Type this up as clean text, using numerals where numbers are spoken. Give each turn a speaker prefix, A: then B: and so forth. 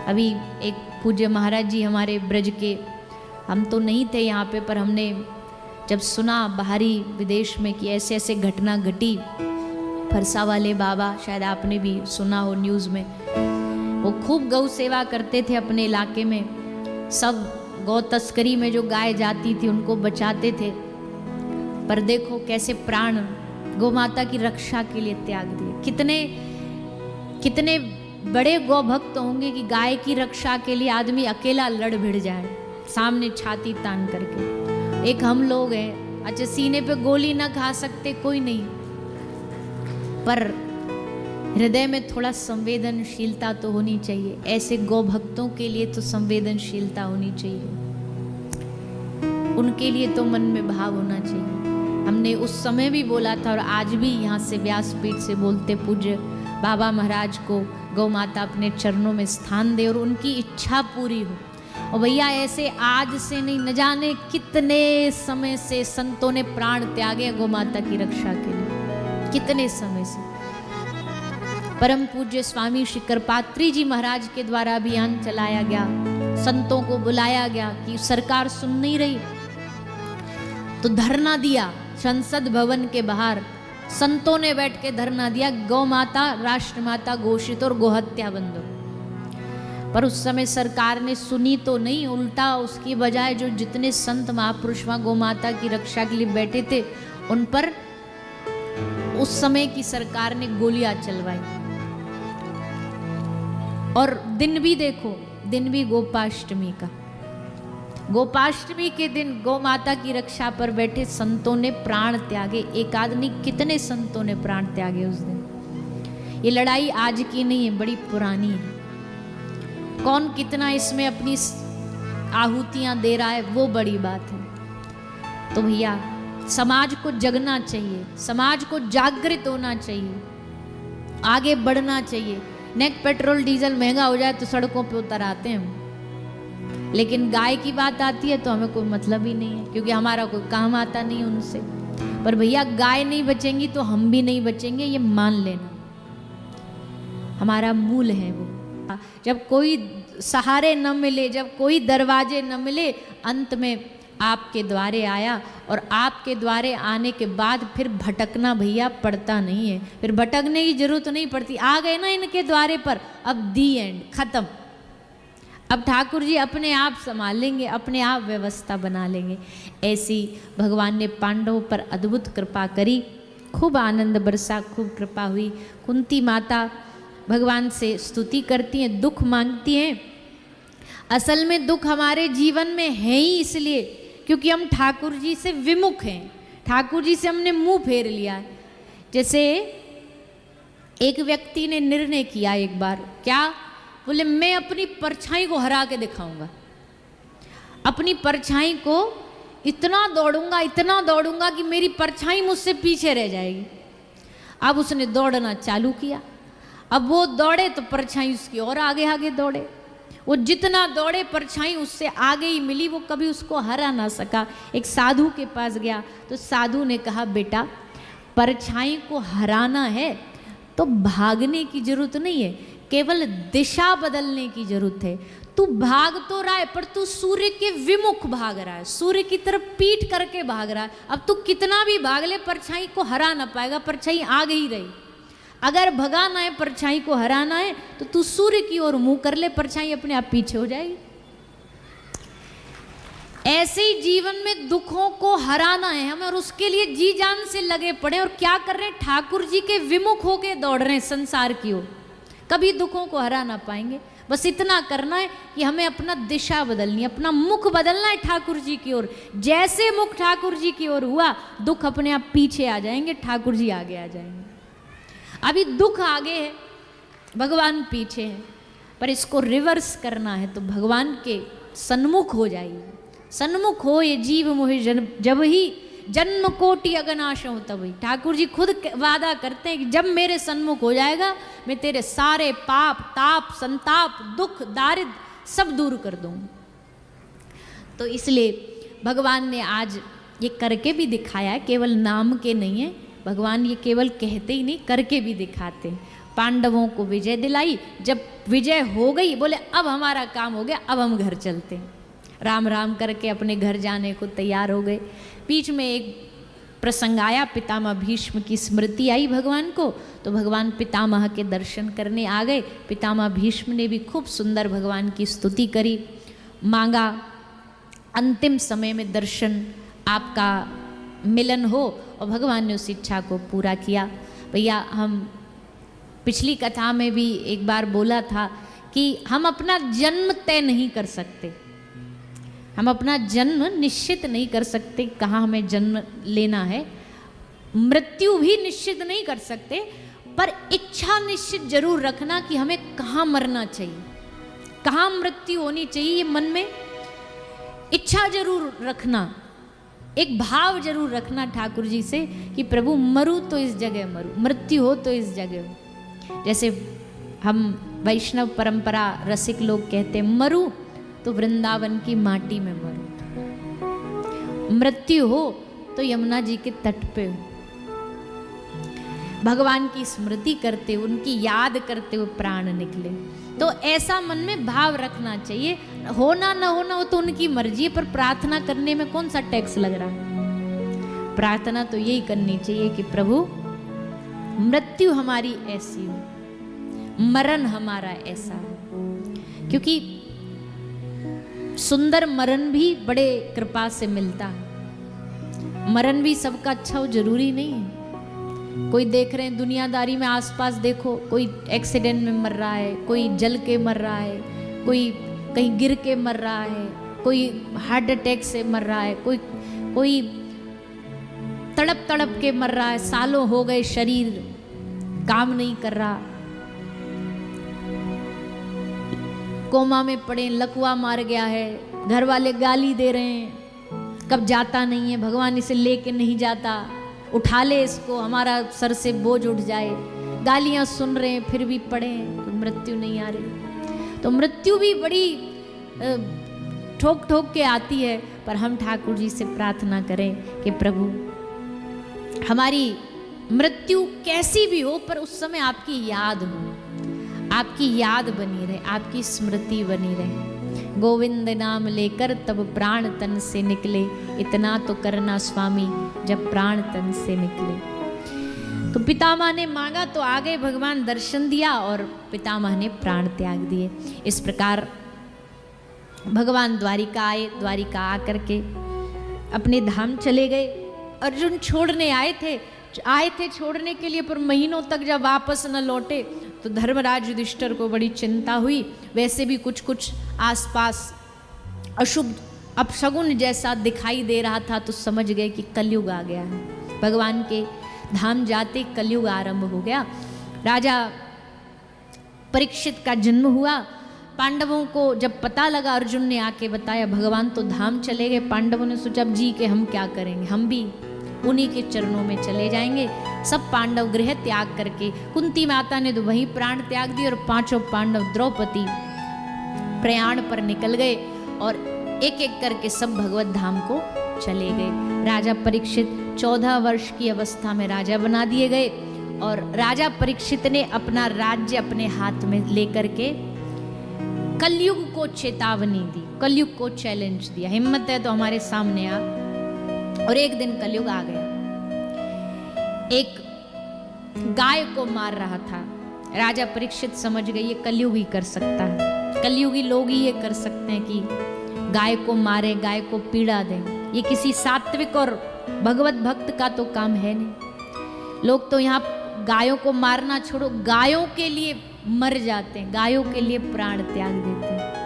A: अभी एक पूज्य महाराज जी हमारे ब्रज के, हम तो नहीं थे यहाँ पे, पर हमने जब सुना बाहरी विदेश में कि ऐसे ऐसे घटना घटी, फरसा वाले बाबा, शायद आपने भी सुना हो न्यूज़ में, वो खूब गौ सेवा करते थे अपने इलाके में, सब गौ तस्करी में जो गाय जाती थी उनको बचाते थे, पर देखो कैसे प्राण गौ माता की रक्षा के लिए त्याग दिए। कितने कितने बड़े गौ भक्त होंगे कि गाय की रक्षा के लिए आदमी अकेला लड़ भिड़ जाए सामने छाती तान करके। एक हम लोग हैं, अच्छा सीने पे गोली ना खा सकते कोई नहीं, पर हृदय में थोड़ा संवेदनशीलता तो होनी चाहिए। ऐसे गौ भक्तों के लिए तो संवेदनशीलता होनी चाहिए, उनके लिए तो मन में भाव होना चाहिए। हमने उस समय भी बोला था और आज भी यहाँ से व्यासपीठ से बोलते, पूज्य बाबा महाराज को गौ माता अपने चरणों में स्थान दे और उनकी इच्छा पूरी हो। और भैया ऐसे आज से नहीं, न जाने कितने समय से संतों ने प्राण त्यागे गौ माता की रक्षा के लिए, कितने समय से। परम पूज्य स्वामी श्री कृपात्री जी महाराज के द्वारा अभियान चलाया गया, संतों को बुलाया गया कि सरकार सुन नहीं रही तो धरना दिया संसद भवन के बाहर, संतों ने बैठ के धरना दिया, गौ माता राष्ट्रमाता घोषित और गोहत्या बंद हो। पर उस समय सरकार ने सुनी तो नहीं, उल्टा उसकी बजाय जो जितने संत महापुरुष वहां गौ माता की रक्षा के लिए बैठे थे उन पर उस समय की सरकार ने गोलियां चलवाई। और दिन भी देखो, दिन भी गोपाष्टमी का, गोपाष्टमी के दिन गौ माता की रक्षा पर बैठे संतों ने प्राण त्यागे। एक आदमी कितने संतों ने प्राण त्यागे उस दिन। ये लड़ाई आज की नहीं है, बड़ी पुरानी है। कौन कितना इसमें अपनी आहुतियां दे रहा है वो बड़ी बात है। तो भैया समाज को जगना चाहिए, समाज को जागृत होना चाहिए, आगे बढ़ना चाहिए। नेक पेट्रोल डीजल महंगा हो जाए तो सड़कों पे उतर आते हैं हम, लेकिन गाय की बात आती है तो हमें कोई मतलब ही नहीं है, क्योंकि हमारा कोई काम आता नहीं उनसे। पर भैया गाय नहीं बचेंगी तो हम भी नहीं बचेंगे, ये मान लेना, हमारा मूल है वो। जब कोई सहारे न मिले, जब कोई दरवाजे न मिले, अंत में आपके द्वारे आया, और आपके द्वारे आने के बाद फिर भटकना भैया पड़ता नहीं है, फिर भटकने की जरूरत नहीं पड़ती। आ गए ना इनके द्वारे पर, अब दी एंड, खत्म। अब ठाकुर जी अपने आप संभालेंगे, अपने आप व्यवस्था बना लेंगे। ऐसी भगवान ने पांडवों पर अद्भुत कृपा करी, खूब आनंद बरसा, खूब कृपा हुई। कुंती माता भगवान से स्तुति करती हैं, दुख मांगती हैं। असल में दुख हमारे जीवन में है ही इसलिए क्योंकि हम ठाकुर जी से विमुख हैं, ठाकुर जी से हमने मुंह फेर लिया। जैसे एक व्यक्ति ने निर्णय किया एक बार, क्या बोले, मैं अपनी परछाई को हरा के दिखाऊंगा, अपनी परछाई को इतना दौड़ूंगा कि मेरी परछाई मुझसे पीछे रह जाएगी। अब उसने दौड़ना चालू किया, अब वो दौड़े तो परछाई उसकी और आगे आगे दौड़े, वो जितना दौड़े परछाई उससे आगे ही मिली, वो कभी उसको हरा ना सका। एक साधु के पास गया तो साधु ने कहा, बेटा परछाई को हराना है तो भागने की जरूरत नहीं है, केवल दिशा बदलने की जरूरत है। तू भाग तो रहा है पर तू सूर्य के विमुख भाग रहा है, सूर्य की तरफ पीठ करके भाग रहा है। अब तू कितना भी भाग ले परछाई को हरा ना पाएगा, परछाई आगे ही रही। अगर भगाना है, परछाई को हराना है तो तू सूर्य की ओर मुंह कर ले, परछाई अपने आप पीछे हो जाएगी। ऐसे ही जीवन में दुखों को हराना है हमें, और उसके लिए जी जान से लगे पड़े। और क्या कर रहे हैं, ठाकुर जी के विमुख होके दौड़ रहे हैं संसार की ओर, कभी दुखों को हरा ना पाएंगे। बस इतना करना है कि हमें अपना दिशा बदलनी है, अपना मुख बदलना है ठाकुर जी की ओर। जैसे मुख ठाकुर जी की ओर हुआ, दुख अपने आप पीछे आ जाएंगे, ठाकुर जी आगे आ जाएंगे। अभी दुख आगे है, भगवान पीछे है, पर इसको रिवर्स करना है तो भगवान के सन्मुख हो जाइए। सन्मुख हो ये जीव मोहि जब ही जन्म कोटि अगनाश हो तभी। ठाकुर जी खुद वादा करते हैं कि जब मेरे सन्मुख हो जाएगा, मैं तेरे सारे पाप ताप संताप दुख दारिद्र सब दूर कर दूंगा। तो इसलिए भगवान ने आज ये करके भी दिखाया है, केवल नाम के नहीं है, भगवान ये केवल कहते ही नहीं करके भी दिखाते हैं। पांडवों को विजय दिलाई। जब विजय हो गई, बोले अब हमारा काम हो गया, अब हम घर चलते हैं। राम राम करके अपने घर जाने को तैयार हो गए। बीच में एक प्रसंग आया, पितामह भीष्म की स्मृति आई भगवान को, तो भगवान पितामह के दर्शन करने आ गए। पितामह भीष्म ने भी खूब सुंदर भगवान की स्तुति करी, मांगा अंतिम समय में दर्शन आपका मिलन हो, और भगवान ने उस इच्छा को पूरा किया। भैया हम पिछली कथा में भी एक बार बोला था कि हम अपना जन्म तय नहीं कर सकते, हम अपना जन्म निश्चित नहीं कर सकते कहाँ हमें जन्म लेना है, मृत्यु भी निश्चित नहीं कर सकते, पर इच्छा निश्चित जरूर रखना कि हमें कहाँ मरना चाहिए, कहाँ मृत्यु होनी चाहिए। ये मन में इच्छा जरूर रखना, एक भाव जरूर रखना ठाकुर जी से कि प्रभु मरूँ तो इस जगह मरूँ, मृत्यु हो तो इस जगह हो। जैसे हम वैष्णव परंपरा रसिक लोग कहते हैं, मरूँ तो वृंदावन की माटी में मरूँ, मृत्यु हो तो यमुना जी के तट पे हो। भगवान की स्मृति करते हुए, उनकी याद करते हुए प्राण निकले। तो ऐसा मन में भाव रखना चाहिए। होना न होना वो तो उनकी मर्जी है, पर प्रार्थना करने में कौन सा टैक्स लग रहा है। प्रार्थना तो यही करनी चाहिए कि प्रभु मृत्यु हमारी ऐसी हो, मरण हमारा ऐसा हो, क्योंकि सुंदर मरण भी बड़े कृपा से मिलता है। मरण भी सबका अच्छा हो जरूरी नहीं है। कोई देख रहे हैं दुनियादारी में, आसपास देखो, कोई एक्सीडेंट में मर रहा है, कोई जल के मर रहा है, कोई कहीं गिर के मर रहा है, कोई हार्ट अटैक से मर रहा है, कोई तड़प तड़प के मर रहा है, सालों हो गए शरीर काम नहीं कर रहा, कोमा में पड़े, लकवा मार गया है, घर वाले गाली दे रहे हैं, कब जाता नहीं है, भगवान इसे लेके नहीं जाता, उठा ले इसको, हमारा सर से बोझ उठ जाए, गालियां सुन रहे हैं फिर भी पड़े हैं, तो मृत्यु नहीं आ रही। तो मृत्यु भी बड़ी ठोक ठोक के आती है, पर हम ठाकुर जी से प्रार्थना करें कि प्रभु हमारी मृत्यु कैसी भी हो, पर उस समय आपकी याद हो, आपकी याद बनी रहे, आपकी स्मृति बनी रहे। गोविंद नाम लेकर तब प्राण तन से निकले, इतना तो करना स्वामी जब प्राण तन से निकले। तो पितामह ने मांगा तो आ गए, भगवान दर्शन दिया और पितामह ने प्राण त्याग दिए। इस प्रकार भगवान द्वारिका आए, द्वारिका आकर के अपने धाम चले गए। अर्जुन छोड़ने आए थे छोड़ने के लिए, पर महीनों तक जब वापस न लौटे तो धर्मराज युधिष्ठिर को बड़ी चिंता हुई। वैसे भी कुछ कुछ आसपास अशुभ अपशगुन जैसा दिखाई दे रहा था, तो समझ गए कि कलयुग आ गया है। भगवान के धाम जाते कलयुग आरंभ हो गया। राजा परीक्षित का जन्म हुआ। पांडवों को जब पता लगा, अर्जुन ने आके बताया भगवान तो धाम चले गए। पांडवों ने सोचा अब जी के हम क्या करेंगे, हम भी उन्हीं के चरणों में चले जाएंगे। सब पांडव गृह त्याग करके, कुंती माता ने तो वहीं प्राण त्याग दिए, और पांचों पांडव द्रौपदी प्रयाण पर निकल गए, और एक एक करके सब भगवत धाम को चले गए। राजा परीक्षित 14 वर्ष की अवस्था में राजा बना दिए गए, और राजा परीक्षित ने अपना राज्य अपने हाथ में लेकर के कलयुग को चेतावनी दी, कलयुग को चैलेंज दिया, हिम्मत है तो हमारे सामने आ। और एक दिन कलयुग आ गया। एक गाय को मार रहा था। राजा परीक्षित समझ गए ये कलयुग ही कर सकता है, कलयुगी लोग ही ये कर सकते हैं कि गाय को मारे, गाय को पीड़ा दें। ये किसी सात्विक और भगवत भक्त का तो काम है नहीं। लोग तो यहाँ गायों को मारना छोड़ो, गायों के लिए मर जाते हैं, गायों के लिए प्राण त्याग देते हैं।